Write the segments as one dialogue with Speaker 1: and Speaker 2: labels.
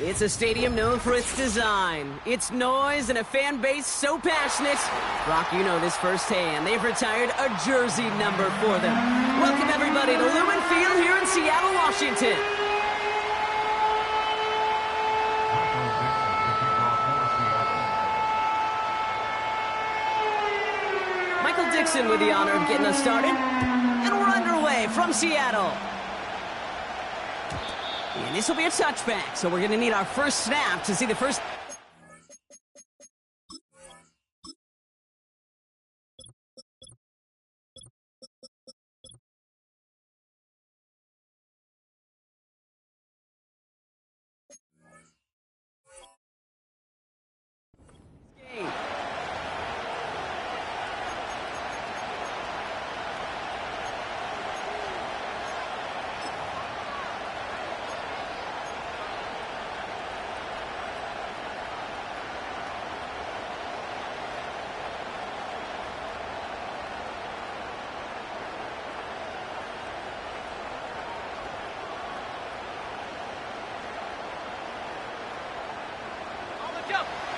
Speaker 1: It's a stadium known for its design, its noise, and a fan base so passionate. Brock, you know this firsthand. They've retired a jersey number for them. Welcome, everybody, to Lumen Field here in Seattle, Washington. Michael Dixon with the honor of getting us started. And we're underway from Seattle. And this will be a touchback, so we're going to need our first snap to see the first...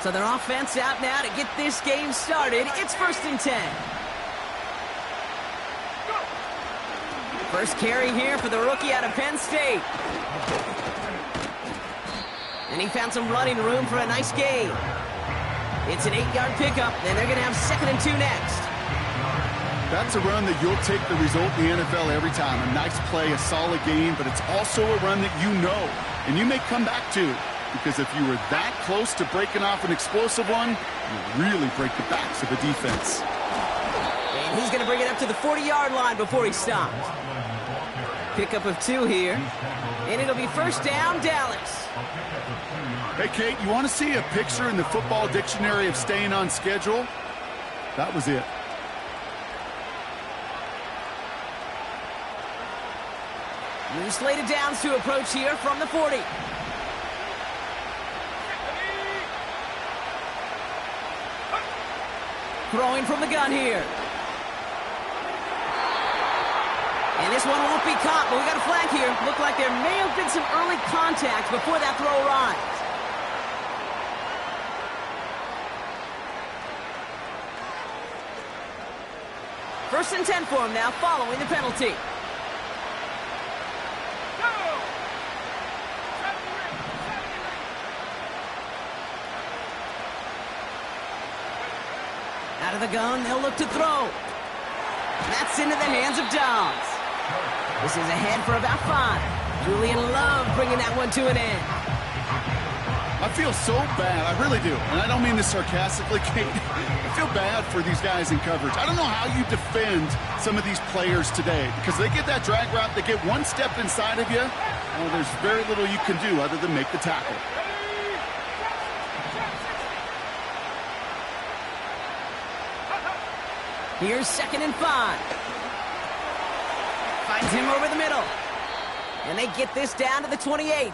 Speaker 1: So their offense out now to get this game started. It's 1st and 10. First carry here for the rookie out of Penn State. And he found some running room for a nice gain. It's an 8-yard pickup, and they're going to have 2nd and 2 next.
Speaker 2: That's a run that you'll take the result in the NFL every time. A nice play, a solid game, but it's also a run that you know, and you may come back to. Because if you were that close to breaking off an explosive one, you really break the backs of the defense.
Speaker 1: And he's going to bring it up to the 40-yard line before he stops. Pickup of 2 here. And it'll be 1st down, Dallas.
Speaker 2: Hey, Kate, you want to see a picture in the football dictionary of staying on schedule? That was it.
Speaker 1: New slated downs to approach here from the 40. Throwing from the gun here. And this one won't be caught, but we got a flag here. Looked like there may have been some early contact before that throw arrived. First and 10 for him now, following the penalty. Out of the gun, they'll look to throw. That's into the hands of Dobbs. This is ahead for about 5. Julian Love bringing that one to an end.
Speaker 2: I feel so bad, I really do. And I don't mean this sarcastically, Kate. I feel bad for these guys in coverage. I don't know how you defend some of these players today. Because they get that drag route, they get one step inside of you. Well, there's very little you can do other than make the tackle.
Speaker 1: Here's 2nd and 5. Finds him over the middle. And they get this down to the 28.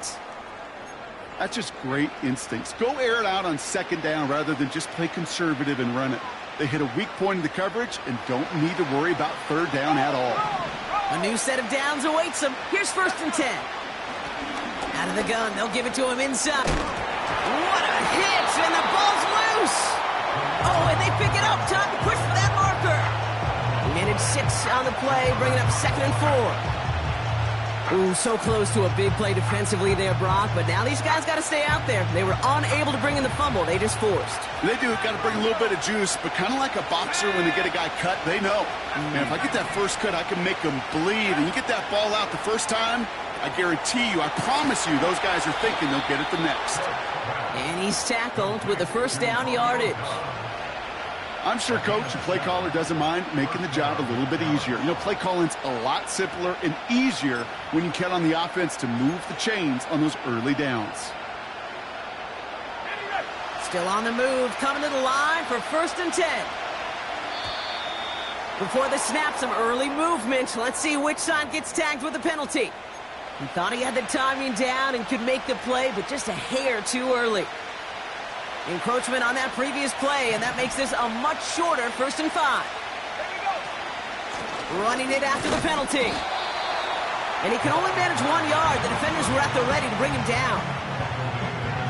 Speaker 2: That's just great instincts. Go air it out on 2nd down rather than just play conservative and run it. They hit a weak point in the coverage and don't need to worry about 3rd down at all.
Speaker 1: A new set of downs awaits them. Here's 1st and 10. Out of the gun, they'll give it to him inside. What a hit, and the ball's loose. Oh, and they pick it up. Time to push for that marker. He managed 6 on the play, bringing up 2nd and 4. Ooh, so close to a big play defensively there, Brock, but now these guys got to stay out there. They were unable to bring in the fumble. They just forced.
Speaker 2: They do. Got to bring a little bit of juice, but kind of like a boxer when they get a guy cut, they know. Man, if I get that first cut, I can make them bleed. And you get that ball out the first time, I guarantee you, I promise you, those guys are thinking they'll get it the next.
Speaker 1: And he's tackled with the 1st down yardage.
Speaker 2: I'm sure coach and play caller doesn't mind making the job a little bit easier. You know, play calling's a lot simpler and easier when you count on the offense to move the chains on those early downs.
Speaker 1: Still on the move, coming to the line for 1st and 10. Before the snap, some early movement. Let's see which side gets tagged with a penalty. He thought he had the timing down and could make the play, but just a hair too early. Encroachment on that previous play, and that makes this a much shorter 1st and 5. Running it after the penalty. And he can only manage 1 yard. The defenders were at the ready to bring him down.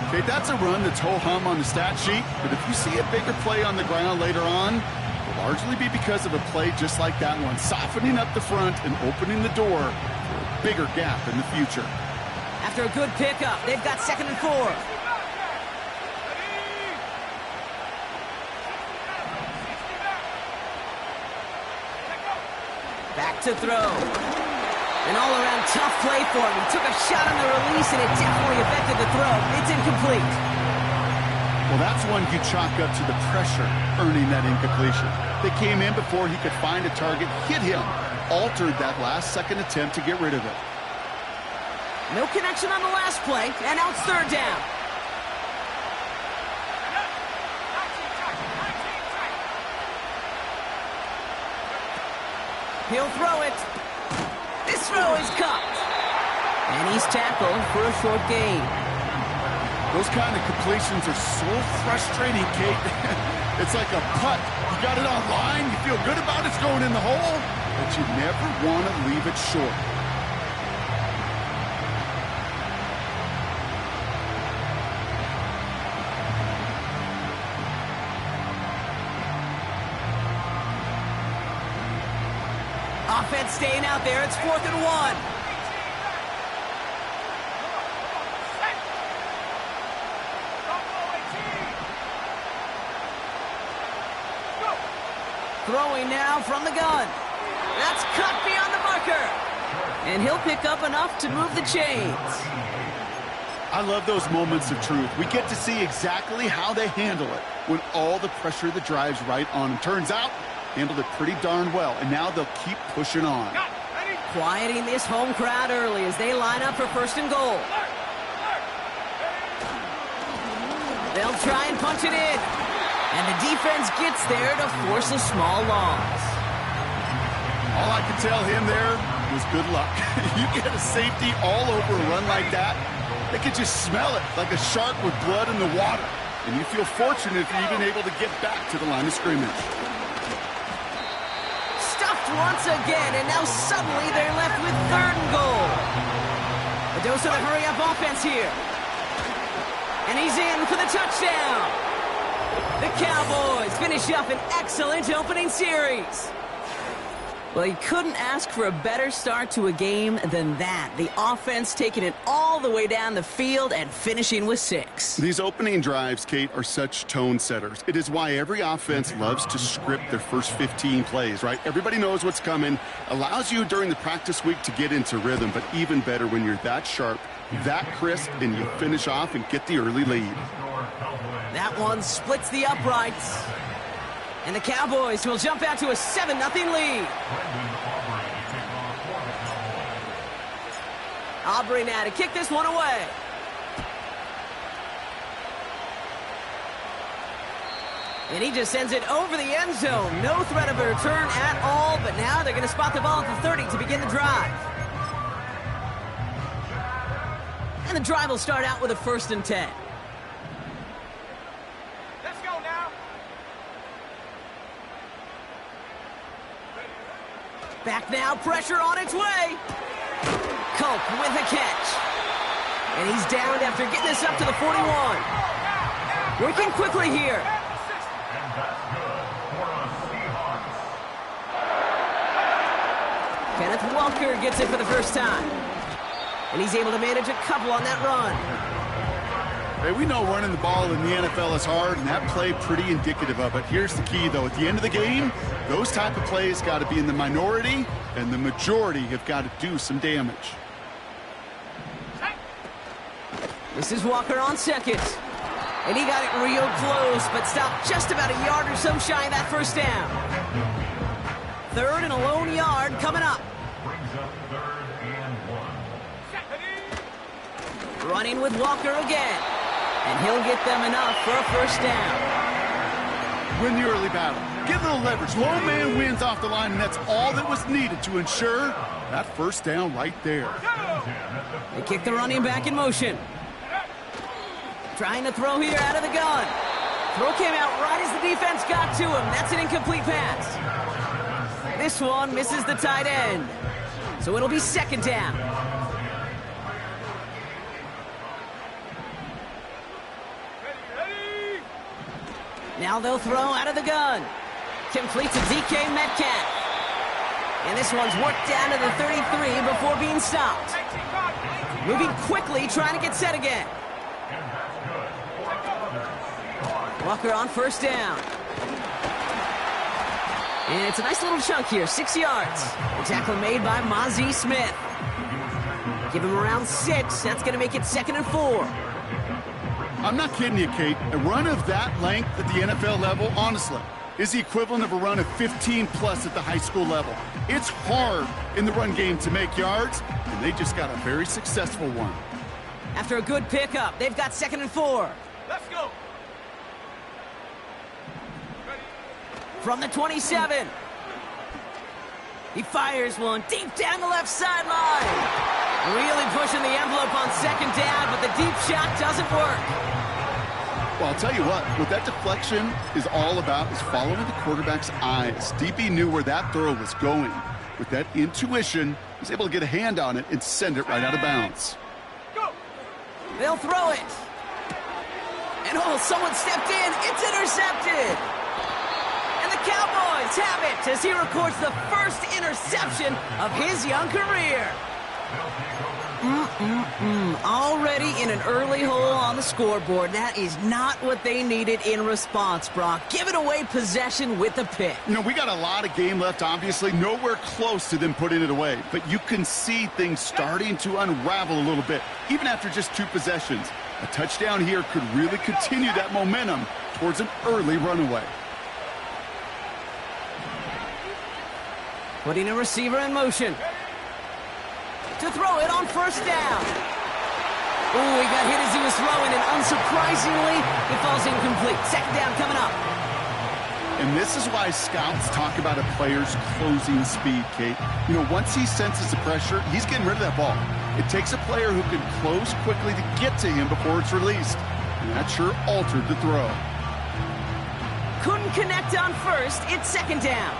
Speaker 2: Okay, that's a run that's ho-hum on the stat sheet, but if you see a bigger play on the ground later on, it'll largely be because of a play just like that one, softening up the front and opening the door for a bigger gap in the future.
Speaker 1: After a good pickup, they've got 2nd and 4. Back to throw. An all-around tough play for him. He took a shot on the release, and it definitely affected the throw. It's incomplete.
Speaker 2: Well, that's one you chalk up to the pressure earning that incompletion. They came in before he could find a target, hit him, altered that last-second attempt to get rid of it.
Speaker 1: No connection on the last play, and now it's 3rd down. He'll throw it. This throw is caught. And he's tackled for a short gain.
Speaker 2: Those kind of completions are so frustrating, Kate. It's like a putt. You got it on line, you feel good about it's going in the hole, but you never want to leave it short.
Speaker 1: Offense staying out there. It's 4th and 1. Throwing now from the gun. That's cut beyond the marker. And he'll pick up enough to move the chains.
Speaker 2: I love those moments of truth. We get to see exactly how they handle it when all the pressure that drives right on them. Turns out, handled it pretty darn well, and now they'll keep pushing on.
Speaker 1: Quieting this home crowd early as they line up for 1st and goal. They'll try and punch it in. And the defense gets there to force a small loss.
Speaker 2: All I can tell him there was good luck. You get a safety all over a run like that, they can just smell it like a shark with blood in the water. And you feel fortunate if you're even able to get back to the line of scrimmage.
Speaker 1: Stuffed once again, and now suddenly they're left with 3rd and goal. A dose of the hurry-up offense here. And he's in for the touchdown. The Cowboys finish up an excellent opening series. Well, you couldn't ask for a better start to a game than that. The offense taking it all the way down the field and finishing with 6.
Speaker 2: These opening drives, Kate, are such tone setters. It is why every offense loves to script their first 15 plays, right? Everybody knows what's coming. Allows you during the practice week to get into rhythm, but even better when you're that sharp, that crisp, and you finish off and get the early lead.
Speaker 1: That one splits the uprights. And the Cowboys will jump out to a 7-0 lead. Aubrey now to kick this one away. And he just sends it over the end zone. No threat of a return at all, but now they're going to spot the ball at the 30 to begin the drive. And the drive will start out with a 1st and 10. Back now, pressure on its way. Culp with a catch. And he's down after getting this up to the 41. Working quickly here. Kenneth Walker gets it for the first time. And he's able to manage a couple on that run.
Speaker 2: Hey, we know running the ball in the NFL is hard, and that play pretty indicative of it. Here's the key, though. At the end of the game, those type of plays got to be in the minority, and the majority have got to do some damage.
Speaker 1: This is Walker on 2nd. And he got it real close, but stopped just about a yard or so shy of that 1st down. 3rd and a lone yard coming up. Running with Walker again. And he'll get them enough for a 1st down.
Speaker 2: Win the early battle. Get a little leverage. Low man wins off the line, and that's all that was needed to ensure that 1st down right there.
Speaker 1: They kick the running back in motion. Trying to throw here out of the gun. Throw came out right as the defense got to him. That's an incomplete pass. This one misses the tight end. So it'll be 2nd down. Now they'll throw out of the gun. Completes a DK Metcalf. And this one's worked down to the 33 before being stopped. Moving quickly, trying to get set again. Walker on first down. And it's a nice little chunk here, 6 yards. The tackle made by Mozzie Smith. Give him around 6. That's going to make it 2nd and 4.
Speaker 2: I'm not kidding you, Kate. A run of that length at the NFL level, honestly, is the equivalent of a run of 15-plus at the high school level. It's hard in the run game to make yards, and they just got a very successful one.
Speaker 1: After a good pickup, they've got 2nd and 4.
Speaker 3: Let's go.
Speaker 1: From the 27. He fires one deep down the left sideline. Really pushing the envelope on 2nd down, but the deep shot doesn't work.
Speaker 2: Well, I'll tell you what that deflection is all about is following the quarterback's eyes. DB knew where that throw was going. With that intuition, he was able to get a hand on it and send it right out of bounds.
Speaker 3: Go.
Speaker 1: They'll throw it. And someone stepped in. It's intercepted. And the Cowboys have it as he records the first interception of his young career. Already in an early hole on the scoreboard. That is not what they needed in response, Brock. Giving away possession with the pick.
Speaker 2: You know, we got a lot of game left, obviously. Nowhere close to them putting it away. But you can see things starting to unravel a little bit, even after just 2 possessions. A touchdown here could really continue that momentum towards an early runaway.
Speaker 1: Putting a receiver in motion. To throw it on first down. Ooh, he got hit as he was throwing, and unsurprisingly, it falls incomplete. 2nd down coming up.
Speaker 2: And this is why scouts talk about a player's closing speed, Kate. You know, once he senses the pressure, he's getting rid of that ball. It takes a player who can close quickly to get to him before it's released. And that sure altered the throw.
Speaker 1: Couldn't connect on first. It's 2nd down.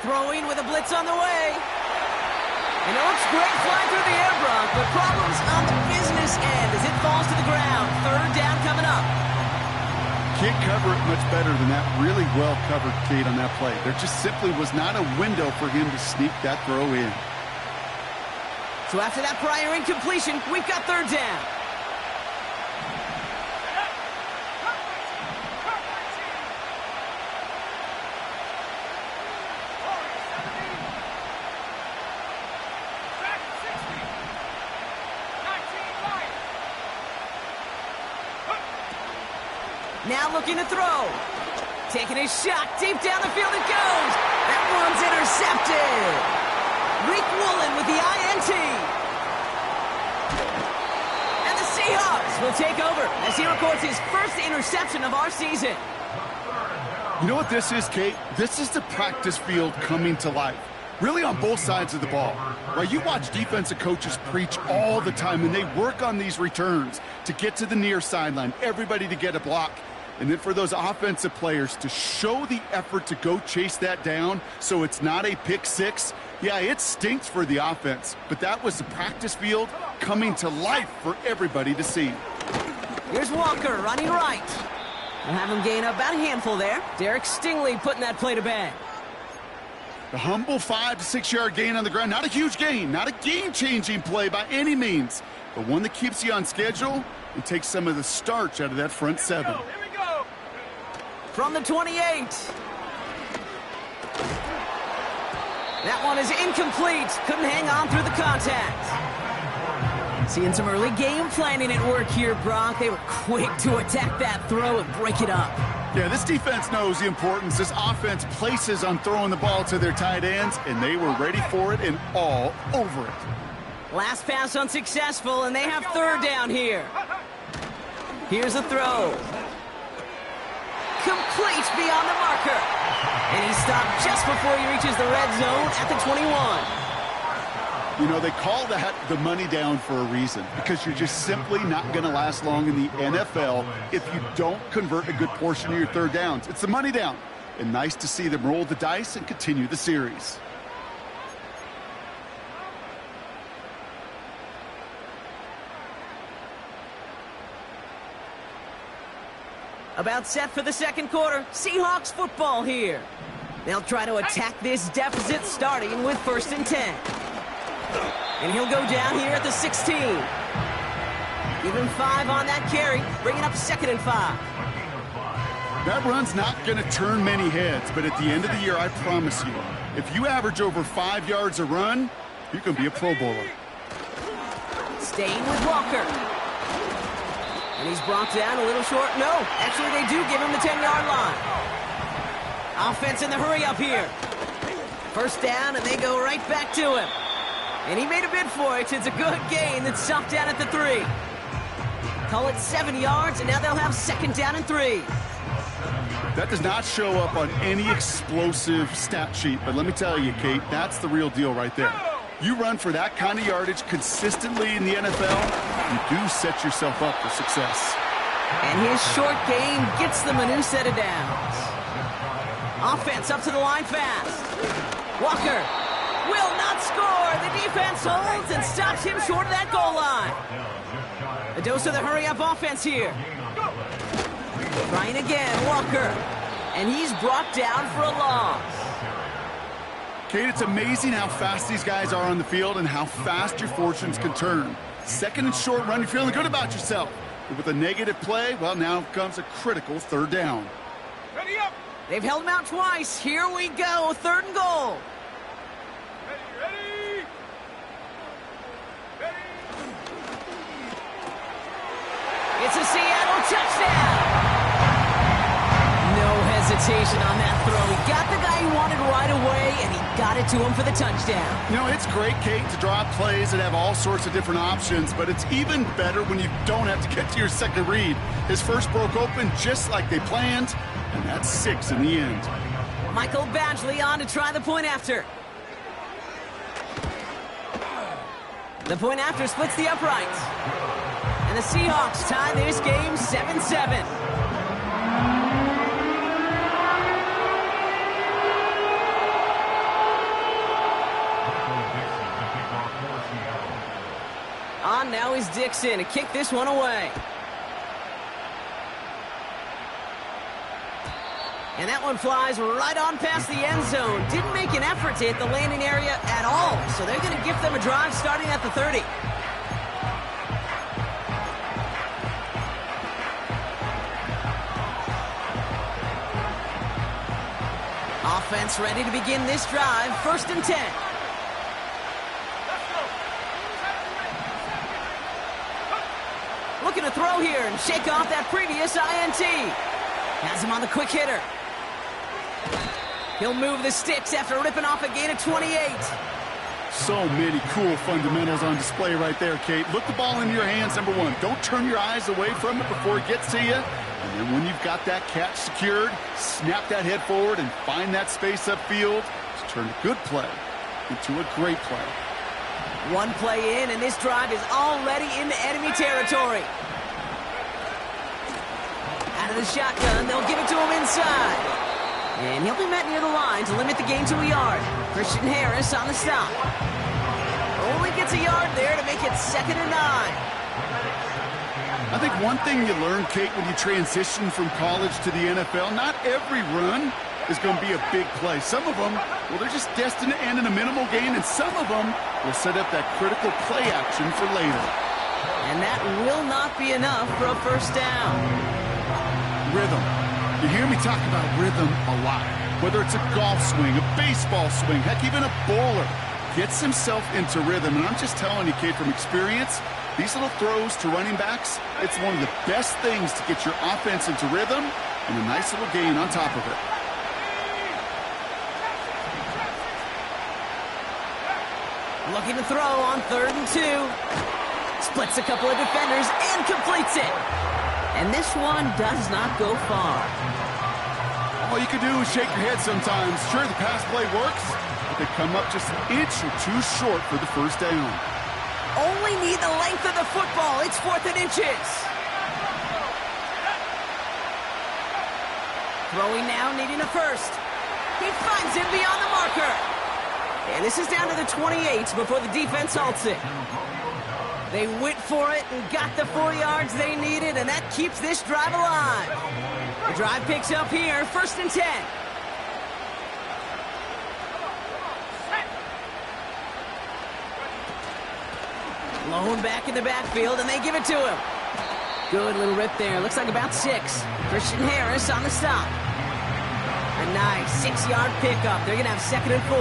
Speaker 1: Throwing with a blitz on the way. And it looks great flying through the air, Brock, but problems on the business end as it falls to the ground. 3rd down coming up.
Speaker 2: Can't cover it much better than that. Really well covered, Kate, on that play. There just simply was not a window for him to sneak that throw in.
Speaker 1: So after that prior incompletion, we've got 3rd down. Now looking to throw. Taking a shot. Deep down the field it goes. That one's intercepted. Reek Woolen with the INT. And the Seahawks will take over as he records his first interception of our season.
Speaker 2: You know what this is, Kate? This is the practice field coming to life. Really on both sides of the ball. Right, you watch defensive coaches preach all the time, and they work on these returns to get to the near sideline, everybody to get a block. And then for those offensive players to show the effort to go chase that down so it's not a pick six, yeah, it stinks for the offense. But that was the practice field coming to life for everybody to see.
Speaker 1: Here's Walker running right. We'll have him gain about a handful there. Derek Stingley putting that play to bed.
Speaker 2: The humble 5 to 6 yard gain on the ground. Not a huge gain, not a game-changing play by any means, but one that keeps you on schedule and takes some of the starch out of that front 7.
Speaker 3: Here we go.
Speaker 1: From the 28. That one is incomplete. Couldn't hang on through the contact. Seeing some early game planning at work here, Brock. They were quick to attack that throw and break it up.
Speaker 2: Yeah, this defense knows the importance this offense places on throwing the ball to their tight ends, and they were ready for it and all over it.
Speaker 1: Last pass unsuccessful, and they have 3rd down here. Here's a throw. Complete beyond the marker. And he stopped just before he reaches the red zone at the 21.
Speaker 2: You know, they call that the money down for a reason, because you're just simply not going to last long in the NFL if you don't convert a good portion of your 3rd downs. It's the money down. And nice to see them roll the dice and continue the series.
Speaker 1: About set for the second quarter. Seahawks football here. They'll try to attack this deficit starting with 1st and 10. And he'll go down here at the 16. Give him 5 on that carry, bringing up 2nd and 5.
Speaker 2: That run's not going to turn many heads, but at the end of the year, I promise you, if you average over 5 yards a run, you can be a Pro Bowler.
Speaker 1: Staying with Walker. And he's brought down a little short. No, actually they do give him the 10-yard line. Offense in the hurry up here. 1st down, and they go right back to him. And he made a bid for it. It's a good gain that's stopped down at the 3. Call it 7 yards, and now they'll have 2nd down and 3.
Speaker 2: That does not show up on any explosive stat sheet, but let me tell you, Kate, that's the real deal right there. You run for that kind of yardage consistently in the NFL, you do set yourself up for success.
Speaker 1: And his short game gets them a new set of downs. Offense up to the line fast. Walker will not score. The defense holds and stops him short of that goal line. A dose of the hurry-up offense here. Trying again, Walker. And he's brought down for a loss.
Speaker 2: Kate, it's amazing how fast these guys are on the field and how fast your fortunes can turn. 2nd and short run, you're feeling good about yourself. But with a negative play, well, now comes a critical 3rd down.
Speaker 3: Ready up!
Speaker 1: They've held him out twice. Here we go, 3rd and goal.
Speaker 3: Ready! Ready!
Speaker 1: It's a Seattle touchdown. No hesitation on that throw. He got the guy he wanted right away, and he got it to him for the touchdown.
Speaker 2: You know, it's great, Kate, to draw up plays that have all sorts of different options, but it's even better when you don't have to get to your second read. His first broke open just like they planned, and that's 6 in the end.
Speaker 1: Michael Badgley on to try the point after. The point after splits the uprights. And the Seahawks tie this game 7-7. On now is Dixon to kick this one away. And that one flies right on past the end zone. Didn't make an effort to hit the landing area at all. So they're going to give them a drive starting at the 30. Offense ready to begin this drive. 1st and 10. Looking to throw here and shake off that previous INT. Has him on the quick hitter. He'll move the sticks after ripping off a gain of 28.
Speaker 2: So many cool fundamentals on display right there, Kate. Look the ball in your hands, number 1. Don't turn your eyes away from it before it gets to you. And then when you've got that catch secured, snap that head forward and find that space upfield to turn a good play into a great play.
Speaker 1: One play in, and this drive is already into enemy territory. Out of the shotgun, they'll give it to him inside. And he'll be met near the line to limit the gain to a yard. Christian Harris on the stop. Only gets a yard there to make it 2nd and 9.
Speaker 2: I think one thing you learn, Kate, when you transition from college to the NFL, not every run is going to be a big play. Some of them, well, they're just destined to end in a minimal gain, and some of them will set up that critical play action for later.
Speaker 1: And that will not be enough for a 1st down.
Speaker 2: Rhythm. You hear me talk about rhythm a lot. Whether it's a golf swing, a baseball swing, heck, even a bowler gets himself into rhythm. And I'm just telling you, Kate, from experience, these little throws to running backs, it's one of the best things to get your offense into rhythm and a nice little gain on top of it.
Speaker 1: Looking to throw on 3rd and 2. Splits a couple of defenders and completes it. And this one does not go far.
Speaker 2: All you can do is shake your head sometimes. Sure, the pass play works, but they come up just an inch or 2 short for the 1st down.
Speaker 1: Only need the length of the football. It's 4th and inches. Throwing now, needing a 1st. He finds him beyond the marker. And this is down to the 28 before the defense halts it. They went for it and got the 4 yards they needed, and that keeps this drive alive. The drive picks up here, 1st and 10. Lone back in the backfield, and they give it to him. Good little rip there. Looks like about 6. Christian Harris on the stop. A nice 6-yard pickup. They're going to have 2nd and 4.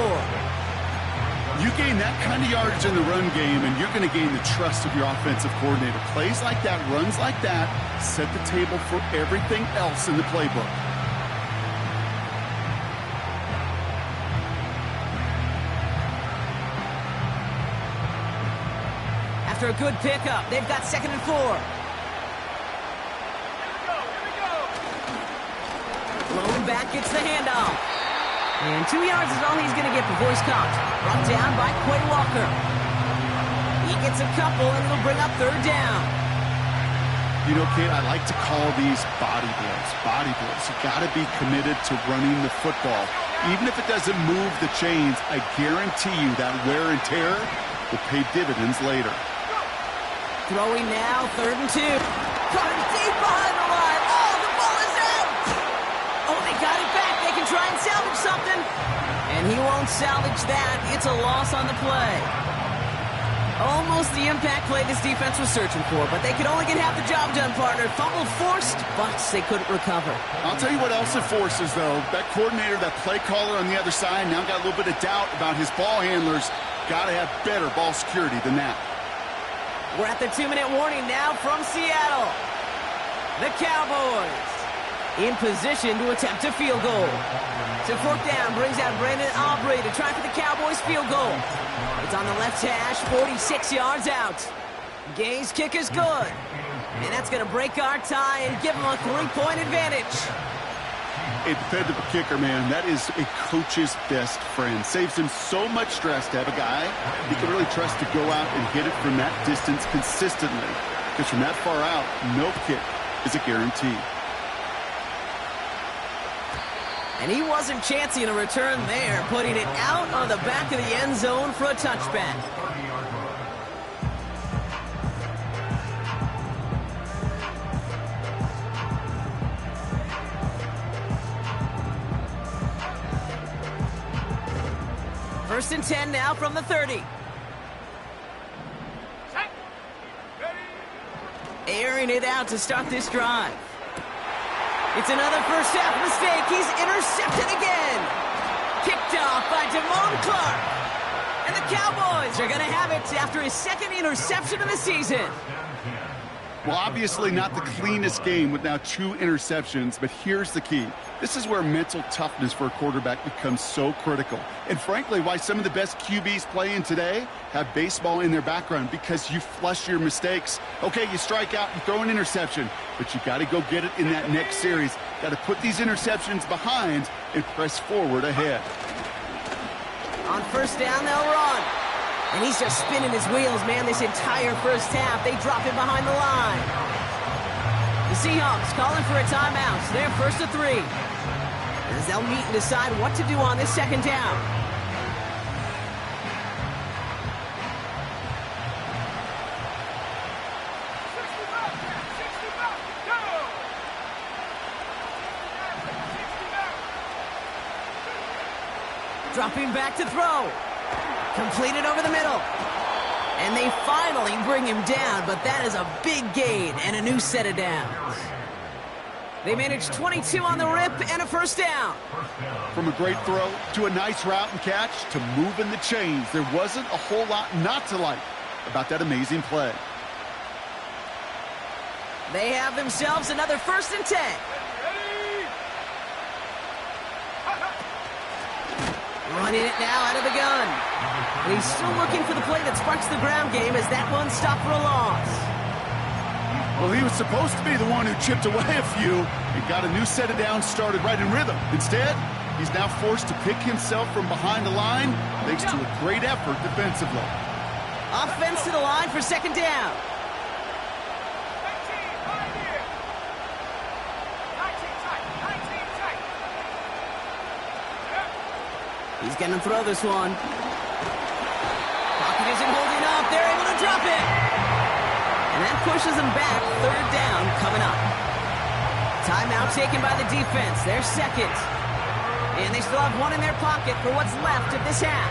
Speaker 2: You gain that kind of yardage in the run game, and you're going to gain the trust of your offensive coordinator. Plays like that, runs like that, set the table for everything else in the playbook.
Speaker 1: After a good pickup, they've got 2nd and 4. Lone back gets the handoff. And 2 yards is all he's going to get before he's caught. Brought down by Quay Walker. He gets a couple, and it'll bring up 3rd down.
Speaker 2: You know, Kate, I like to call these body blows. Body blows. You got to be committed to running the football. Even if it doesn't move the chains, I guarantee you that wear and tear will pay dividends later.
Speaker 1: Throwing now, 3rd and 2. Caught him deep behind the line. Oh, the ball is out! Oh, they got it back. They can try and salvage something. And he won't salvage that. It's a loss on the play. Almost the impact play this defense was searching for, but they could only get half the job done, partner. Fumble forced, but they couldn't recover.
Speaker 2: I'll tell you what else it forces, though. That coordinator, that play caller on the other side, now got a little bit of doubt about his ball handlers. Got to have better ball security than that.
Speaker 1: We're at the 2-minute warning now from Seattle. The Cowboys in position to attempt a field goal. So 4th down brings out Brandon Aubrey to try for the Cowboys field goal. It's on the left hash, 46 yards out. Gay's kick is good. And that's going to break our tie and give him a 3-point advantage.
Speaker 2: A dependable kicker, man, that is a coach's best friend. Saves him so much stress to have a guy he can really trust to go out and hit it from that distance consistently. Because from that far out, no kick is a guarantee.
Speaker 1: And he wasn't chancing a return there, putting it out on the back of the end zone for a touchback. First and 10 now from the 30. Airing it out to start this drive. It's another first half mistake. He's intercepted again. Kicked off by Damone Clark. And the Cowboys are going to have it after his 2nd interception of the season.
Speaker 2: Well, obviously not the cleanest game with now 2 interceptions, but here's the key. This is where mental toughness for a quarterback becomes so critical. And frankly, why some of the best QBs playing today have baseball in their background, because you flush your mistakes. Okay, you strike out, you throw an interception, but you got to go get it in that next series. Got to put these interceptions behind and press forward ahead.
Speaker 1: On 1st down, they'll run. And he's just spinning his wheels, man, this entire first half. They drop him behind the line. The Seahawks calling for a timeout. So they're 1st and 3. As they'll meet and decide what to do on this 2nd down. Dropping back to throw. Completed over the middle. And they finally bring him down, but that is a big gain and a new set of downs. They managed 22 on the rip and a 1st down.
Speaker 2: From a great throw to a nice route and catch to moving the chains, there wasn't a whole lot not to like about that amazing play.
Speaker 1: They have themselves another 1st and 10. Running it now out of the gun. And he's still looking for the play that sparks the ground game as that one stopped for a loss.
Speaker 2: Well, he was supposed to be the one who chipped away a few and got a new set of downs started right in rhythm. Instead, he's now forced to pick himself from behind the line thanks to a great effort defensively.
Speaker 1: Offense to the line for 2nd down. He's going to throw this one. Pocket isn't holding up. They're able to drop it. And that pushes him back. 3rd down coming up. Timeout taken by the defense. Their second. And they still have one in their pocket for what's left of this half.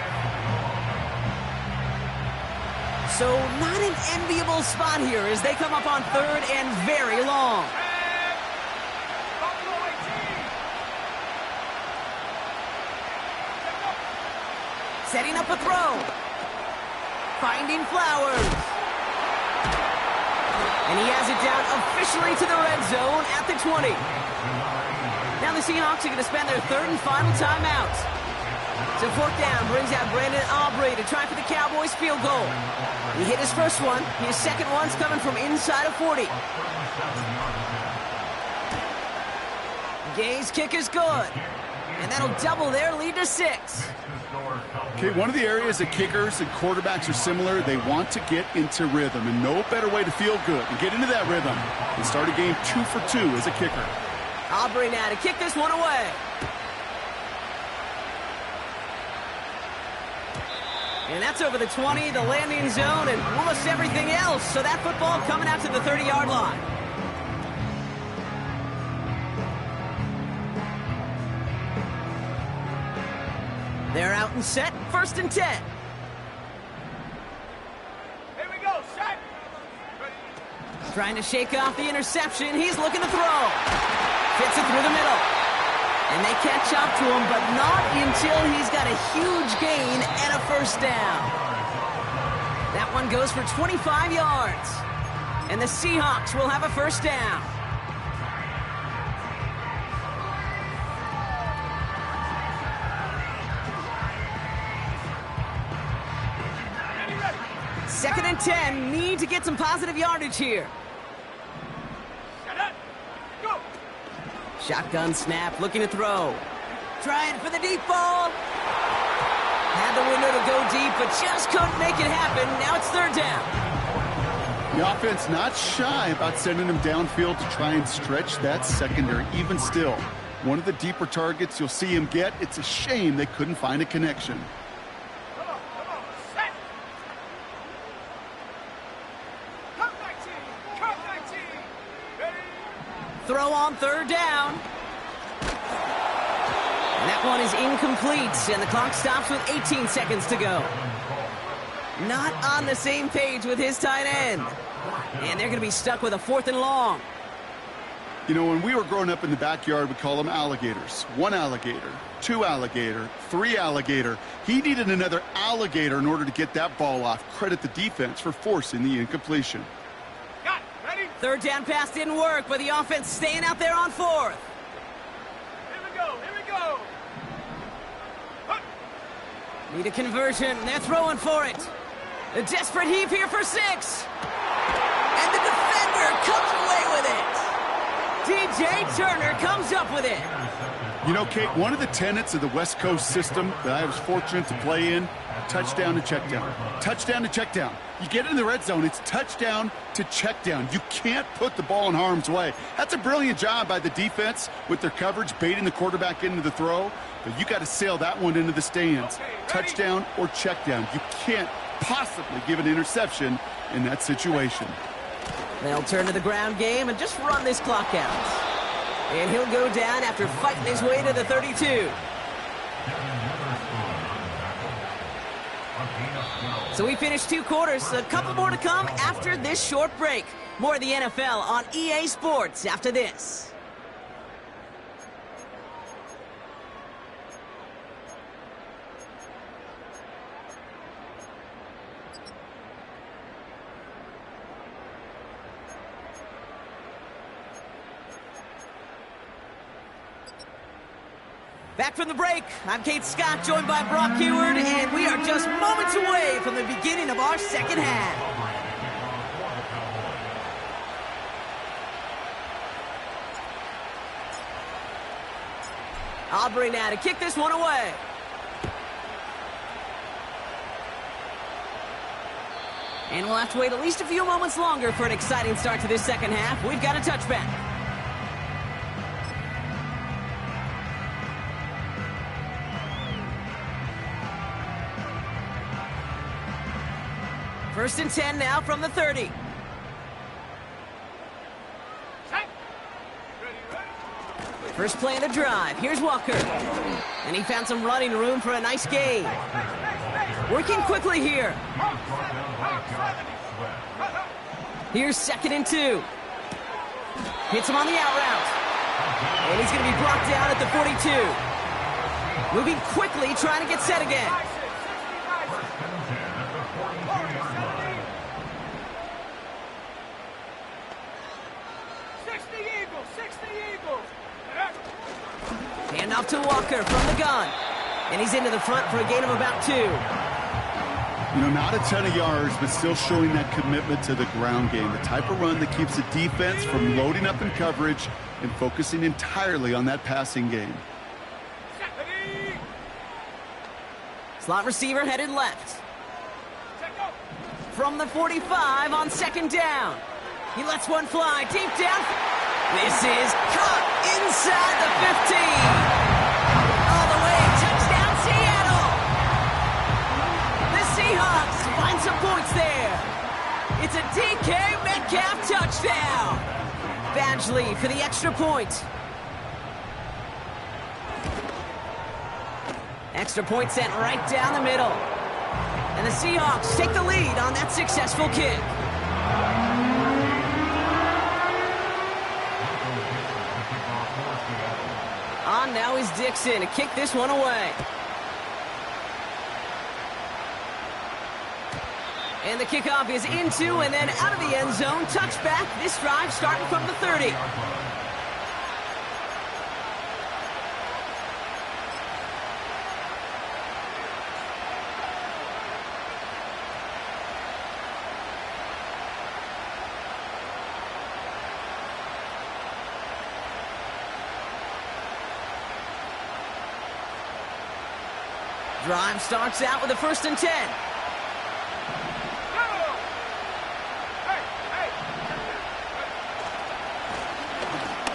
Speaker 1: So not an enviable spot here as they come up on third and very long. Setting up a throw. Finding Flowers. And he has it down officially to the red zone at the 20. Now the Seahawks are going to spend their third and final timeout. So fourth down brings out Brandon Aubrey to try for the Cowboys field goal. He hit his first one. His second one's coming from inside of 40. Gay's kick is good. And that'll double their lead to 6.
Speaker 2: Okay, one of the areas that kickers and quarterbacks are similar, they want to get into rhythm, and no better way to feel good and get into that rhythm than start a game 2 for 2 as a kicker.
Speaker 1: Aubrey now to kick this one away. And that's over the 20, the landing zone, and almost everything else. So that football coming out to the 30-yard line. They're out and set, first and 10.
Speaker 3: Here we go, set.
Speaker 1: Trying to shake off the interception. He's looking to throw. Fits it through the middle. And they catch up to him, but not until he's got a huge gain and a first down. That one goes for 25 yards. And the Seahawks will have a first down. Second and 10, need to get some positive yardage here.
Speaker 3: Go.
Speaker 1: Shotgun snap, looking to throw. Trying for the deep ball. Had the window to go deep, but just couldn't make it happen. Now it's third down.
Speaker 2: The offense not shy about sending them downfield to try and stretch that secondary. Even still, one of the deeper targets you'll see him get. It's a shame they couldn't find a connection.
Speaker 3: Come on, set. Cut 19, ready.
Speaker 1: Throw on third down. And that one is incomplete, and the clock stops with 18 seconds to go. Not on the same page with his tight end. And they're going to be stuck with a fourth and long.
Speaker 2: You know, when we were growing up in the backyard, we call them alligators. 1 alligator, 2 alligator, 3 alligator. He needed another alligator in order to get that ball off. Credit the defense for forcing the incompletion.
Speaker 3: Got it, ready.
Speaker 1: Third down pass didn't work, but the offense staying out there on fourth.
Speaker 3: Here we go.
Speaker 1: Need a conversion. They're throwing for it. A desperate heave here for 6. And the defender comes away with it. DJ Turner comes up with it.
Speaker 2: You know, Kate, one of the tenets of the West Coast system that I was fortunate to play in, touchdown to check down. Touchdown to check down. You get in the red zone, it's touchdown to check down. You can't put the ball in harm's way. That's a brilliant job by the defense with their coverage, baiting the quarterback into the throw. But you got to sail that one into the stands. Touchdown or check down. You can't possibly give an interception in that situation.
Speaker 1: They'll turn to the ground game and just run this clock out. And he'll go down after fighting his way to the 32. So we finished 2 quarters. A couple more to come after this short break. More of the NFL on EA Sports after this. Back from the break, I'm Kate Scott, joined by Brock Heward, and we are just moments away from the beginning of our second half. Aubrey now to kick this one away. And we'll have to wait at least a few moments longer for an exciting start to this second half. We've got a touchback. First and 10 now from the 30.
Speaker 3: Set. Ready.
Speaker 1: First play of the drive. Here's Walker. And he found some running room for a nice gain. Working quickly here. Here's 2nd and 2. Hits him on the out route. And he's going to be brought down at the 42. Moving quickly, trying to get set again. Hand off to Walker from the gun. And he's into the front for a gain of about 2.
Speaker 2: You know, not a ton of yards, but still showing that commitment to the ground game. The type of run that keeps the defense from loading up in coverage and focusing entirely on that passing game.
Speaker 1: Slot receiver headed left. From the 45 on 2nd down. He lets one fly deep down. This is caught inside the 15. All the way, touchdown Seattle. The Seahawks find some points there. It's a DK Metcalf touchdown. Badgley for the extra point. Extra point sent right down the middle. And the Seahawks take the lead on that successful kick. On now is Dixon to kick this one away. And the kickoff is into and then out of the end zone. Touchback. This drive starting from the 30. Drive starts out with a 1st and 10.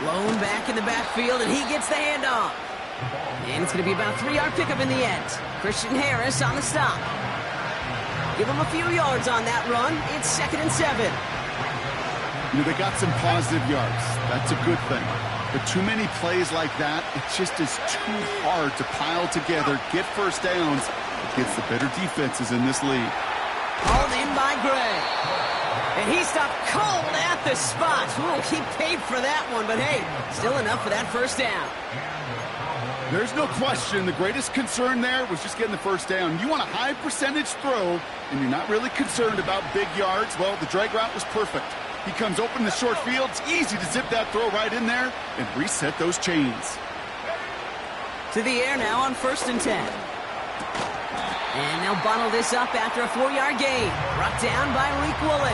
Speaker 1: Lone back in the backfield, and he gets the handoff. And it's going to be about a 3-yard pickup in the end. Christian Harris on the stop. Give him a few yards on that run. It's 2nd and 7.
Speaker 2: You know, they got some positive yards. That's a good thing. But too many plays like that, it just is too hard to pile together, get first downs against the better defenses in this league.
Speaker 1: Hauled in by Gray. And he stopped cold at the spot. Ooh, he paid for that one, but hey, still enough for that first down.
Speaker 2: There's no question the greatest concern there was just getting the first down. You want a high percentage throw, and you're not really concerned about big yards. Well, the drag route was perfect. He comes open in the short field. It's easy to zip that throw right in there and reset those chains.
Speaker 1: To the air now on 1st and 10. And they'll bundle this up after a 4-yard gain. Brought down by Reek Woolen.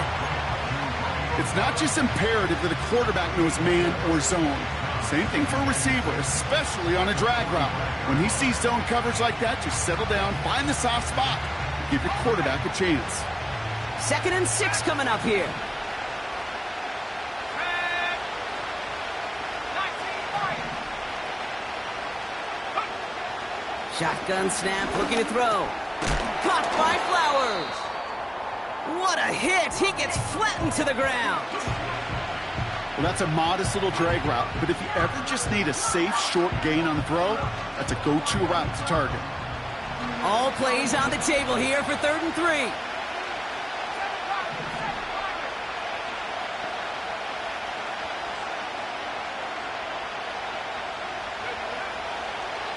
Speaker 2: It's not just imperative that a quarterback knows man or zone. Same thing for a receiver, especially on a drag route. When he sees zone coverage like that, just settle down, find the soft spot, and give your quarterback a chance.
Speaker 1: 2nd and 6 coming up here. Shotgun snap, looking to throw. Caught by Flowers. What a hit. He gets flattened to the ground.
Speaker 2: Well, that's a modest little drag route, but if you ever just need a safe, short gain on the throw, that's a go-to route to target.
Speaker 1: All plays on the table here for 3rd and 3.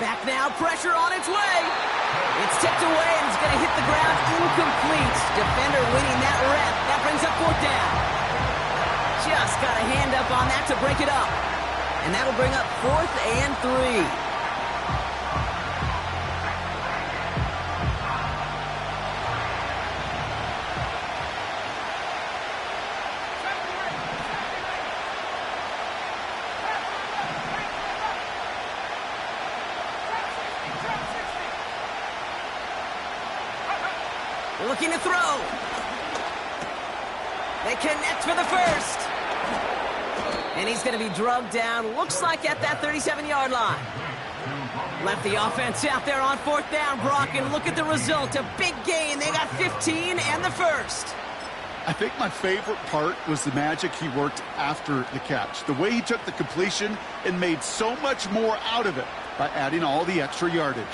Speaker 1: Back now, pressure on its way. It's tipped away and it's going to hit the ground incomplete. Defender winning that rep. That brings up 4th down. Just got a hand up on that to break it up. And that'll bring up 4th and 3. Looking to throw. They connect for the first. And he's going to be drugged down, looks like at that 37-yard line. Left the offense out there on 4th down, Brock, and look at the result. A big gain. They got 15 and the first.
Speaker 2: I think my favorite part was the magic he worked after the catch. The way he took the completion and made so much more out of it by adding all the extra yardage.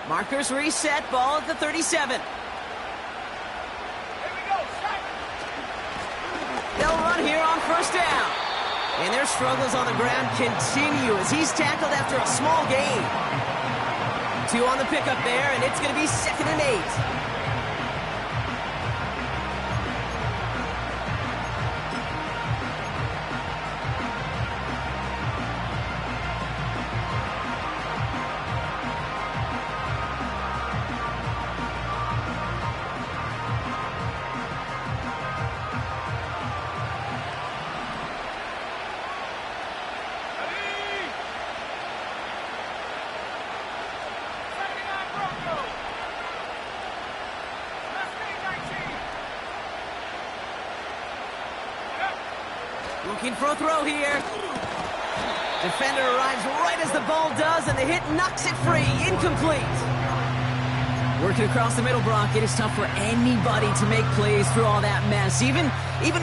Speaker 1: Markers reset, ball at the 37. They'll run here on first down. And their struggles on the ground continue as he's tackled after a small gain. 2 on the pickup there, and it's going to be 2nd and 8. Looking for a throw here. Defender arrives right as the ball does, and the hit knocks it free. Incomplete. Working across the middle, Brock, it is tough for anybody to make plays through all that mess, even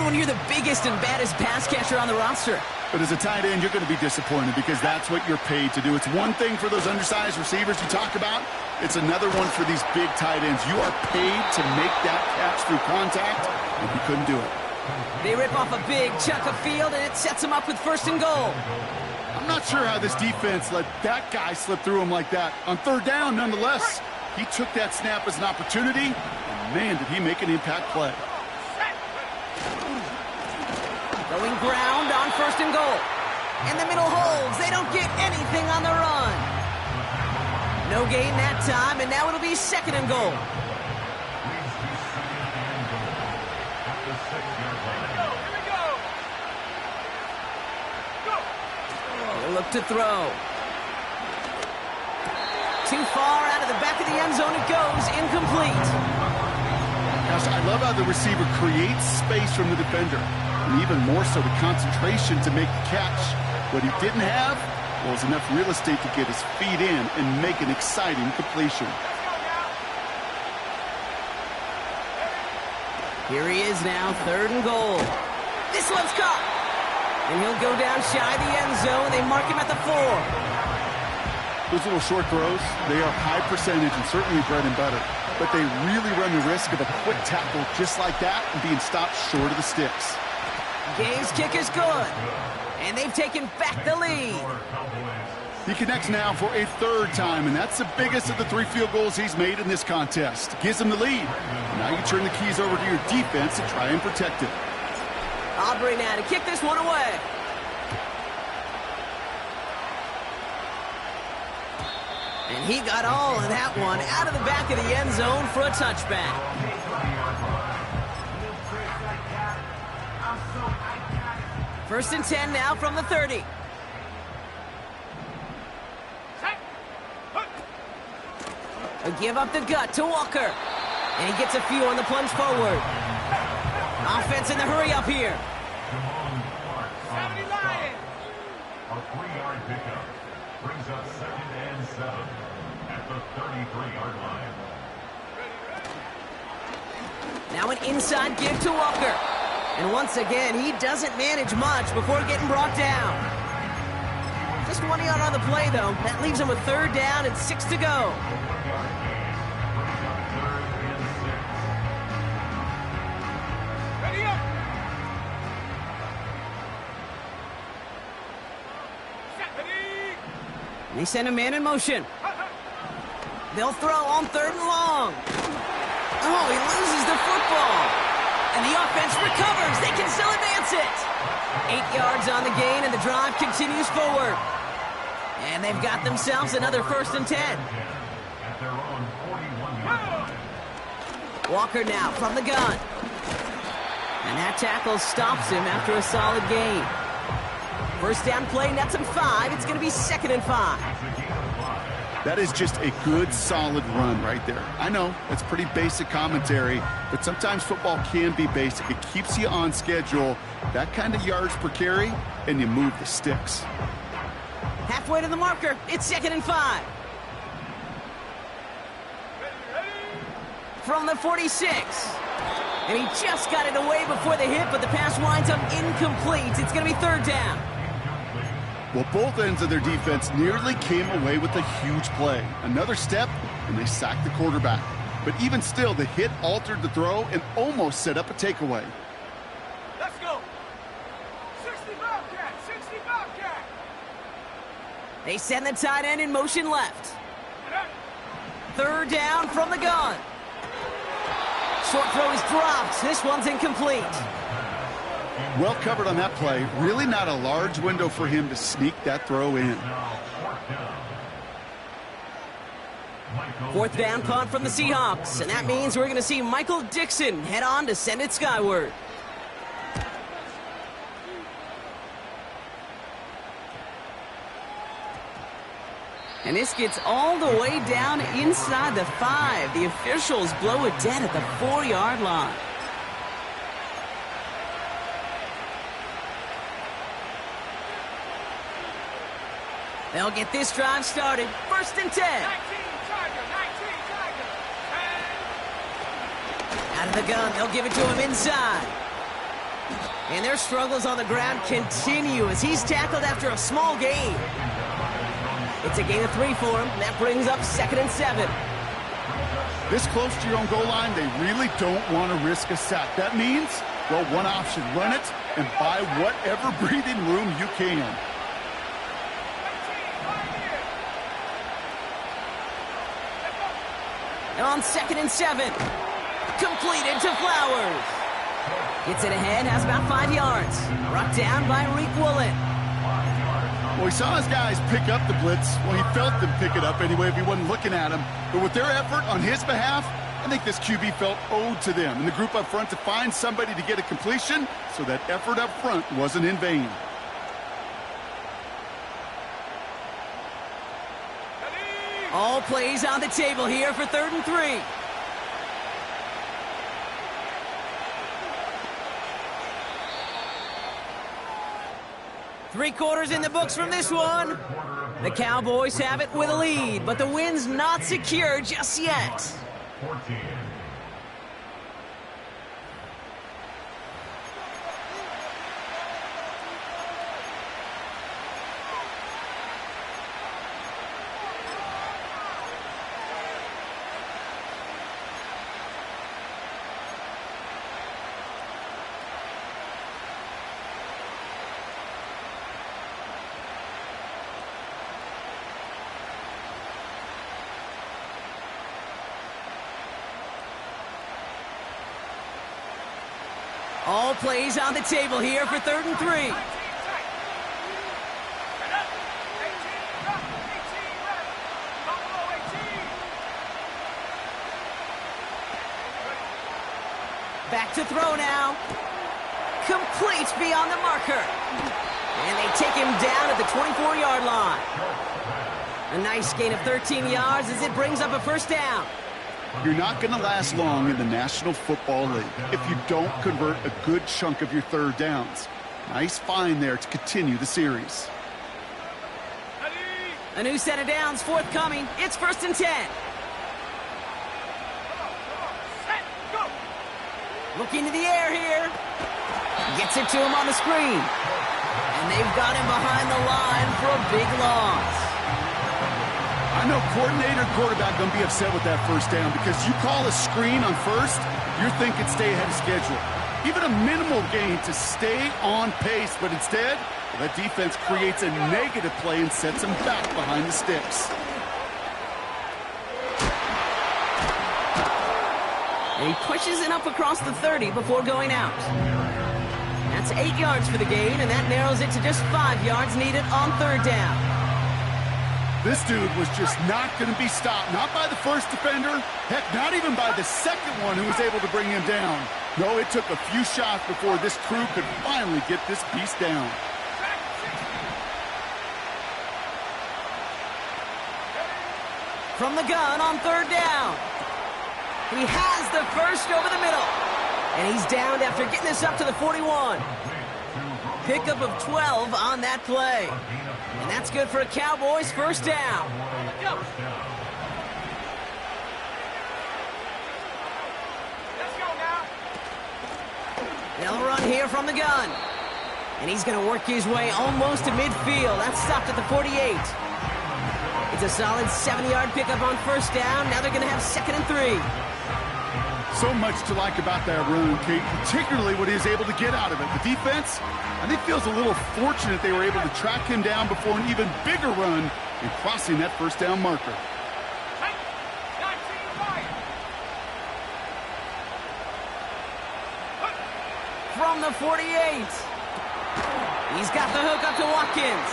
Speaker 1: when you're the biggest and baddest pass catcher on the roster.
Speaker 2: But as a tight end, you're going to be disappointed because that's what you're paid to do. It's one thing for those undersized receivers you talk about. It's another one for these big tight ends. You are paid to make that catch through contact, and you couldn't do it.
Speaker 1: They rip off a big chunk of field, and it sets them up with 1st and goal.
Speaker 2: I'm not sure how this defense let that guy slip through him like that. On 3rd down, nonetheless, he took that snap as an opportunity, and man, did he make an impact play.
Speaker 1: Throwing ground on 1st and goal. And the middle holds. They don't get anything on the run. No gain that time, and now it'll be 2nd and goal. They'll look to throw. Too far out of the back of the end zone it goes. Incomplete.
Speaker 2: Gosh, I love how the receiver creates space from the defender. And even more so the concentration to make the catch. What he didn't have was enough real estate to get his feet in and make an exciting completion.
Speaker 1: Here he is now, 3rd and goal. This one's caught. And he'll go down shy of the end zone. They mark him at the 4.
Speaker 2: Those little short throws, they are high percentage and certainly bread and butter. But they really run the risk of a quick tackle just like that and being stopped short of the sticks.
Speaker 1: Game's kick is good. And they've taken back the lead.
Speaker 2: He connects now for a 3rd time, and that's the biggest of the 3 field goals he's made in this contest. Gives him the lead. Now you turn the keys over to your defense and try and protect it.
Speaker 1: Aubrey now to kick this one away. And he got all of that one out of the back of the end zone for a touchback. First and 10 now from the 30. A give up the gut to Walker. And he gets a few on the plunge forward. Offense in the hurry up here.
Speaker 3: A 3-yard pickup brings up 2nd and 7 at the 33-yard line.
Speaker 1: Now an inside give to Walker. And once again, he doesn't manage much before getting brought down. Just 1 yard on the play, though. That leaves him with 3rd down and 6 to go.
Speaker 3: Ready up.
Speaker 1: They send a man in motion. They'll throw on 3rd and long. Oh, he loses the football. And the offense recovers. They can still advance it. 8 yards on the gain, and the drive continues forward. And they've got themselves another 1st and 10. Walker now from the gun. And that tackle stops him after a solid gain. First down play nets him 5. It's going to be 2nd and 5.
Speaker 2: That is just a good, solid run right there. I know, it's pretty basic commentary, but sometimes football can be basic. It keeps you on schedule, that kind of yards per carry, and you move the sticks.
Speaker 1: Halfway to the marker. It's 2nd and 5. from the 46. And he just got it away before the hit, but the pass winds up incomplete. It's going to be third down.
Speaker 2: Well, both ends of their defense nearly came away with a huge play. Another step, and they sacked the quarterback. But even still, the hit altered the throw and almost set up a takeaway.
Speaker 4: Let's go. 60 Bobcat, 60 Bobcat.
Speaker 1: They send the tight end in motion left. Third down from the gun. Short throw is dropped. This one's incomplete.
Speaker 2: Well covered on that play. Really not a large window for him to sneak that throw in.
Speaker 1: Fourth down punt from the Seahawks, and that means we're going to see Michael Dixon head on to send it skyward. And this gets all the way down inside the 5. The officials blow it dead at the 4-yard line. They'll get this drive started. First and 10.
Speaker 4: 19 Tiger, 19 Tiger.
Speaker 1: Out of the gun, they'll give it to him inside. And their struggles on the ground continue as he's tackled after a small gain. It's a gain of 3 for him. That brings up 2nd and 7.
Speaker 2: This close to your own goal line, they really don't want to risk a sack. That means, well, one option, run it and buy whatever breathing room you can.
Speaker 1: On 2nd and 7. Completed to Flowers. Gets it ahead, has about 5 yards. Brought down by Reek Woolen.
Speaker 2: Well, he saw his guys pick up the blitz. Well, he felt them pick it up anyway if he wasn't looking at him. But with their effort on his behalf, I think this QB felt owed to them and the group up front to find somebody to get a completion, so that effort up front wasn't in vain.
Speaker 1: All plays on the table here for 3rd and 3. Three-quarters in the books from this one. The Cowboys have it with a lead, but the win's not secure just yet.
Speaker 3: 14.
Speaker 1: All plays on the table here for 3rd and 3. Back to throw now. Complete beyond the marker. And they take him down at the 24-yard line. A nice gain of 13 yards as it brings up a first down.
Speaker 2: You're not going to last long in the National Football League if you don't convert a good chunk of your third downs. Nice find there to continue the series.
Speaker 1: A new set of downs forthcoming. It's 1st and 10. Looking to the air here. Gets it to him on the screen. And they've got him behind the line for a big loss.
Speaker 2: I know coordinator and quarterback going to be upset with that first down because you call a screen on first, you're thinking stay ahead of schedule. Even a minimal gain to stay on pace, but instead, that defense creates a negative play and sets them back behind the sticks.
Speaker 1: And he pushes it up across the 30 before going out. That's 8 yards for the gain, and that narrows it to just 5 yards needed on 3rd down.
Speaker 2: This dude was just not going to be stopped. Not by the first defender. Heck, not even by the second one who was able to bring him down. No, it took a few shots before this crew could finally get this beast down.
Speaker 1: From the gun on 3rd down. He has the first over the middle. And he's downed after getting this up to the 41. Pickup of 12 on that play. And that's good for a Cowboys first down. They'll run here from the gun. And he's going to work his way almost to midfield. That's stopped at the 48. It's a solid 7-yard pickup on first down. Now they're going to have 2nd and 3.
Speaker 2: So much to like about that run, Kate, particularly what he was able to get out of it. The defense, I think, feels a little fortunate they were able to track him down before an even bigger run and crossing that first down marker.
Speaker 1: From the 48. He's got the hook up to Watkins.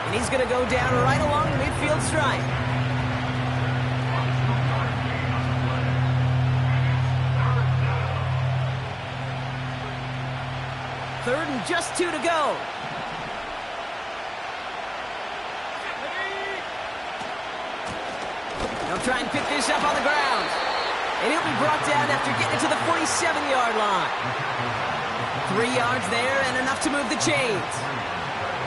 Speaker 1: And he's going to go down right along the midfield stripe. Third and just 2 to go. They'll try and pick this up on the ground. And he'll be brought down after getting it to the 47-yard line. 3 yards there and enough to move the chains.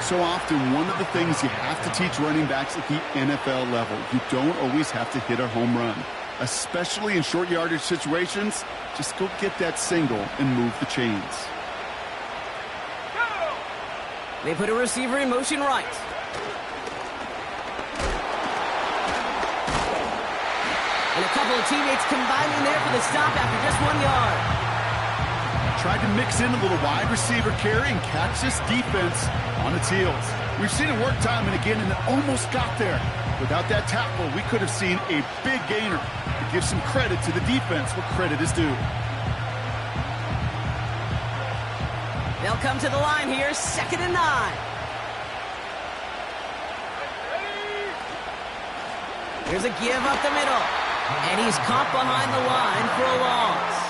Speaker 2: So often, one of the things you have to teach running backs at the NFL level, you don't always have to hit a home run. Especially in short yardage situations, just go get that single and move the chains.
Speaker 1: They put a receiver in motion right. And a couple of teammates combining there for the stop after just 1 yard.
Speaker 2: Tried to mix in a little wide receiver carry and catch this defense on its heels. We've seen it work time and again, and it almost got there. Without that tackle, we could have seen a big gainer. To give some credit to the defense where credit is due.
Speaker 1: They'll come to the line here, 2nd and 9. Here's a give up the middle. And he's caught behind the line for a loss.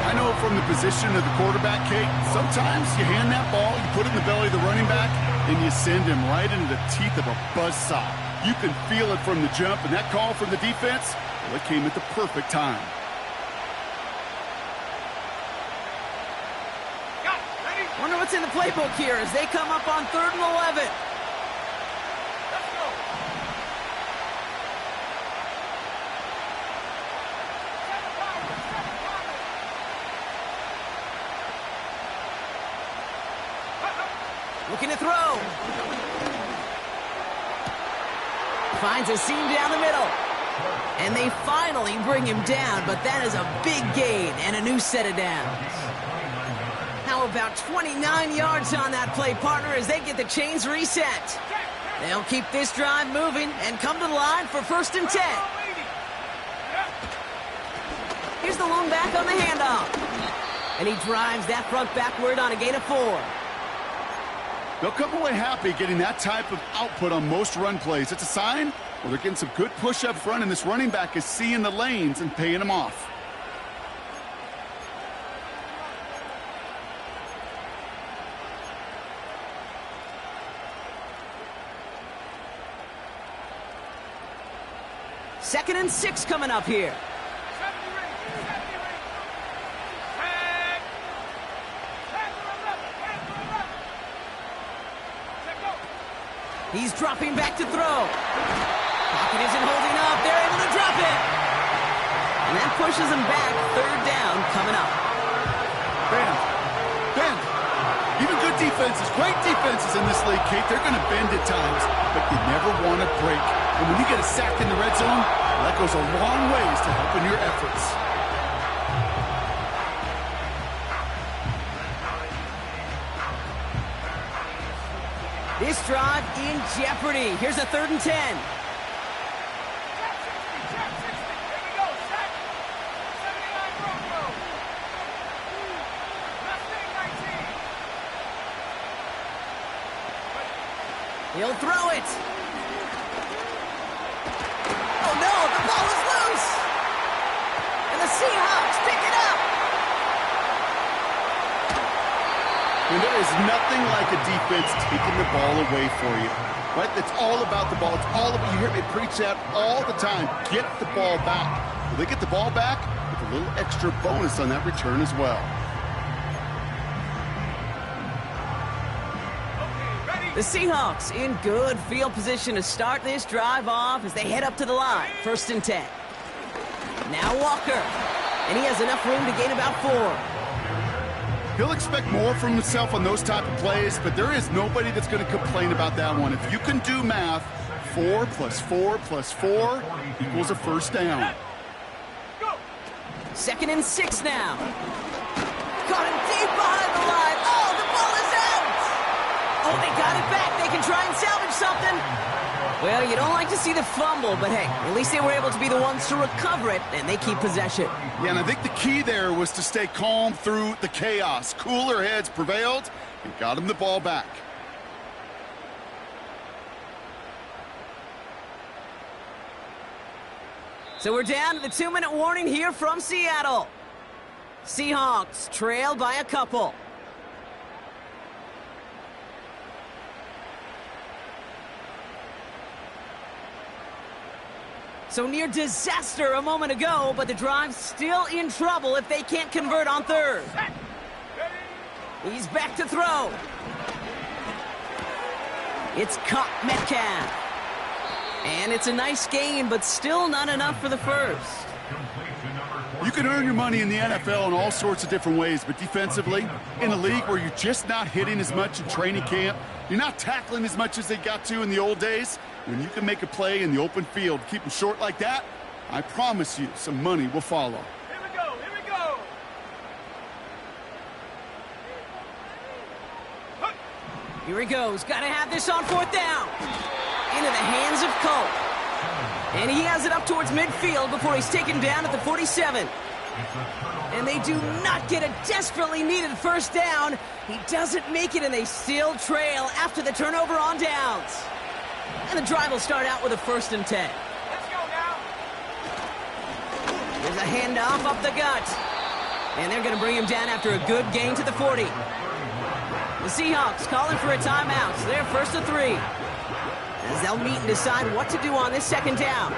Speaker 2: I know from the position of the quarterback, Kate, sometimes you hand that ball, you put it in the belly of the running back, and you send him right into the teeth of a buzzsaw. You can feel it from the jump, and that call from the defense, well, it came at the perfect time.
Speaker 1: Wonder what's in the playbook here as they come up on 3rd and 11.
Speaker 4: Let's go.
Speaker 1: Looking to throw. Finds a seam down the middle. And they finally bring him down, but that is a big gain and a new set of downs. How about 29 yards on that play, partner, as they get the chains reset. They'll keep this drive moving and come to the line for 1st and 10. Here's the lone back on the handoff. And he drives that front backward on a gain of 4.
Speaker 2: They'll come away happy getting that type of output on most run plays. It's a sign, well, they're getting some good push up front, and this running back is seeing the lanes and paying them off.
Speaker 1: Second and 6 coming up here. He's dropping back to throw. Pocket isn't holding up. They're able to drop it. And that pushes him back. 3rd down coming up.
Speaker 2: Bend. Even good defenses, great defenses in this league, Kate, they're going to bend at times, but you never want to break. And when you get a sack in the red zone, that goes a long ways to helping your efforts.
Speaker 1: This drive in jeopardy. Here's a 3rd and 10. He'll throw it. Oh no, the ball is loose. And the Seahawks pick it up.
Speaker 2: And there is nothing like a defense taking the ball away for you, right? It's all about the ball. It's all about, you hear me preach that all the time. Get the ball back. Well, they get the ball back with a little extra bonus on that return as well.
Speaker 1: The Seahawks in good field position to start this drive off as they head up to the line. 1st and 10. Now Walker. And he has enough room to gain about 4.
Speaker 2: He'll expect more from himself on those type of plays, but there is nobody that's going to complain about that one. If you can do math, 4 + 4 + 4 equals a first down.
Speaker 1: 2nd and 6 now. Got him deep behind the line. Oh, the ball is out. Oh, they got it back. They can try and salvage something. Well, you don't like to see the fumble, but hey, at least they were able to be the ones to recover it, and they keep possession.
Speaker 2: Yeah, and I think the key there was to stay calm through the chaos. Cooler heads prevailed and got him the ball back.
Speaker 1: So we're down to the 2-minute warning here from Seattle. Seahawks trail by a couple. So near disaster a moment ago, but the drive's still in trouble if they can't convert on 3rd. He's back to throw. It's caught Metcalf. And it's a nice gain, but still not enough for the first.
Speaker 2: You can earn your money in the NFL in all sorts of different ways, but defensively, in a league where you're just not hitting as much in training camp, you're not tackling as much as they got to in the old days, when you can make a play in the open field, keep them short like that, I promise you some money will follow.
Speaker 4: Here we go, here we go.
Speaker 1: Here he goes. Got to have this on 4th down. Into the hands of Cole. And he has it up towards midfield before he's taken down at the 47. And they do not get a desperately needed first down. He doesn't make it, and they still trail after the turnover on downs. And the drive will start out with a 1st and 10.
Speaker 4: Let's go now.
Speaker 1: There's a handoff up the gut. And they're going to bring him down after a good gain to the 40. The Seahawks calling for a timeout. So they're 1st and 3. As they'll meet and decide what to do on this 2nd down.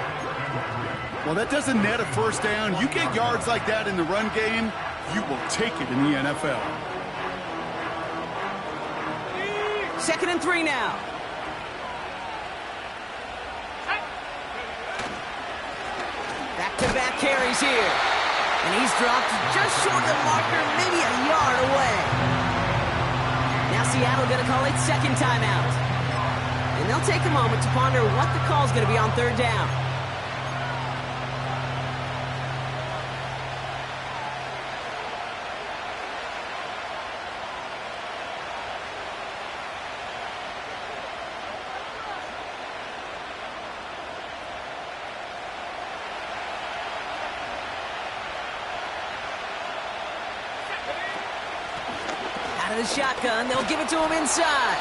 Speaker 2: Well, that doesn't net a first down. You get yards like that in the run game, you will take it in the NFL.
Speaker 1: 2nd and 3 now. Back-to-back carries here. And he's dropped just short of the marker, maybe a yard away. Now Seattle going to call it 2nd timeout. And they'll take a moment to ponder what the call's going to be on 3rd down. Out of the shotgun, they'll give it to him inside.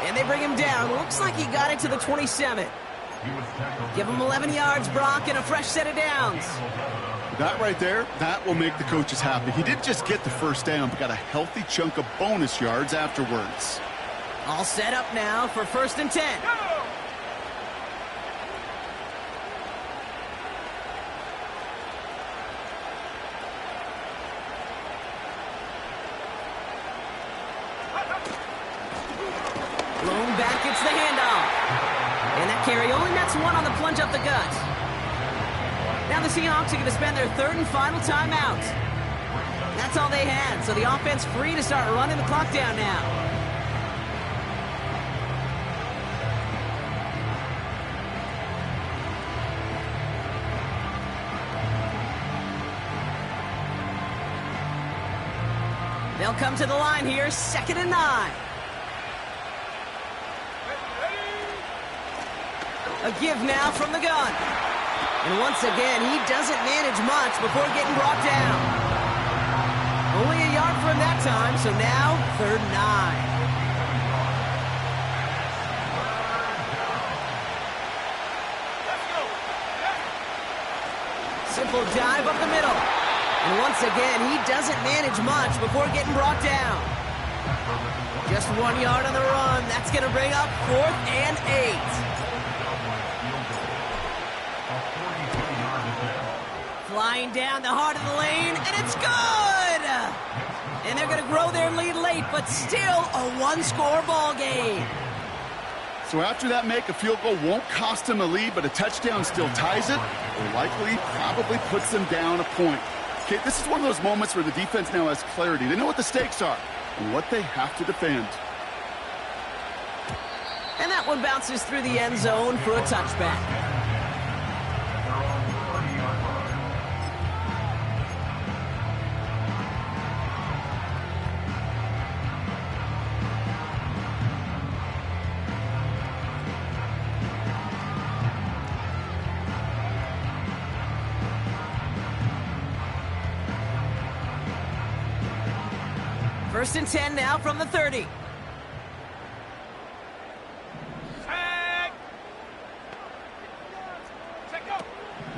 Speaker 1: And they bring him down. Looks like he got it to the 27. Give him 11 yards, Brock, and a fresh set of downs.
Speaker 2: That right there, that will make the coaches happy. He didn't just get the first down, but got a healthy chunk of bonus yards afterwards.
Speaker 1: All set up now for 1st and 10. Blown back, it's the handoff. And that carry only nets 1 on the plunge up the gut. Now the Seahawks are going to spend their 3rd and final timeout. That's all they had, so the offense free to start running the clock down now. They'll come to the line here, 2nd and 9. A give now from the gun. And once again, he doesn't manage much before getting brought down. Only a yard for him that time, so now 3rd and 9. Simple dive up the middle. And once again, he doesn't manage much before getting brought down. Just 1 yard on the run. That's going to bring up 4th and 8. Flying down the heart of the lane, and it's good! And they're going to grow their lead late, but still a 1-score ball game.
Speaker 2: So after that make, a field goal won't cost them a lead, but a touchdown still ties it, or likely probably puts them down a point. Okay, this is one of those moments where the defense now has clarity. They know what the stakes are and what they have to defend.
Speaker 1: And that one bounces through the end zone for a touchback. First and 10 now from the 30.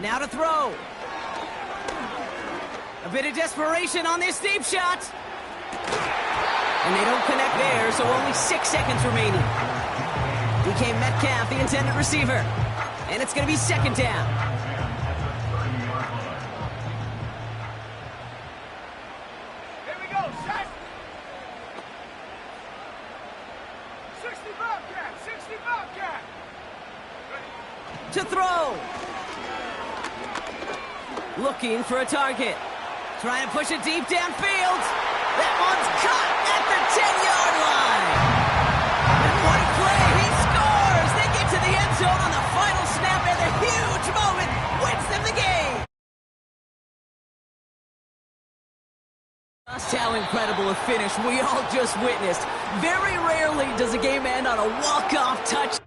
Speaker 1: Now to throw. A bit of desperation on this deep shot. And they don't connect there, so only 6 seconds remaining. DK Metcalf, the intended receiver. And it's going to be second down.
Speaker 4: Here we go, set. 60 Bobcat, 60 Bobcat.
Speaker 1: To throw. Looking for a target. Trying to push it deep downfield. That one's caught at the 10-yard line. And what a play. He scores. They get to the end zone on the final snap, and a huge moment wins them the game. Just how incredible a finish we all just witnessed. Very rarely does a game end on a walk-off touch.